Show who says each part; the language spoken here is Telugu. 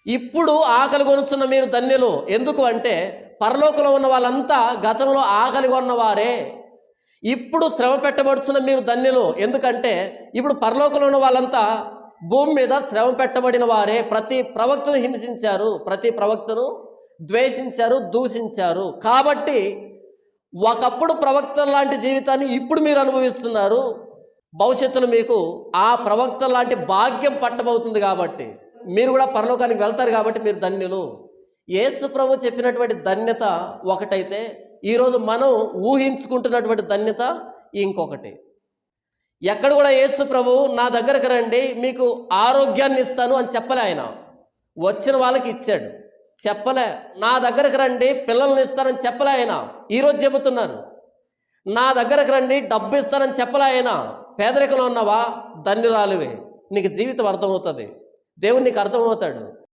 Speaker 1: ఇప్పుడు ఆకలి కొనుచున్న మీరు ధన్యులు. ఎందుకు అంటే పరలోకంలో ఉన్న వాళ్ళంతా గతంలో ఆకలి కొన్నవారే. ఇప్పుడు శ్రమ పెట్టబడుచున్న మీరు ధన్యులు. ఎందుకంటే ఇప్పుడు పరలోకంలో ఉన్న వాళ్ళంతా భూమి మీద శ్రమ పెట్టబడిన వారే. ప్రతి ప్రవక్తను హింసించారు, ప్రతి ప్రవక్తను ద్వేషించారు, దూషించారు. కాబట్టి ఒకప్పుడు ప్రవక్తల లాంటి జీవితాన్ని ఇప్పుడు మీరు అనుభవిస్తున్నారు. భవిష్యత్తులో మీకు ఆ ప్రవక్తల లాంటి భాగ్యం పట్టబోతుంది. కాబట్టి మీరు కూడా పరలోకానికి వెళ్తారు. కాబట్టి మీరు ధన్యులు. యేసు ప్రభు చెప్పినటువంటి ధన్యత ఒకటైతే ఈరోజు మనం ఊహించుకుంటున్నటువంటి ధన్యత ఇంకొకటి. ఎక్కడ కూడా యేసు ప్రభు నా దగ్గరకు రండి మీకు ఆరోగ్యాన్ని ఇస్తాను అని చెప్పలే. ఆయన వచ్చిన వాళ్ళకి ఇచ్చాడు. చెప్పలే నా దగ్గరకు రండి పిల్లల్ని ఇస్తానని చెప్పలే. ఆయన ఈరోజు చెబుతున్నారు నా దగ్గరకు రండి డబ్బు ఇస్తానని చెప్పలే. ఆయన పేదరికంలో ఉన్నావా ధన్యురాలివే, నీకు జీవితం అర్థమవుతుంది, దేవుడు నీకు అర్థమవుతాడు.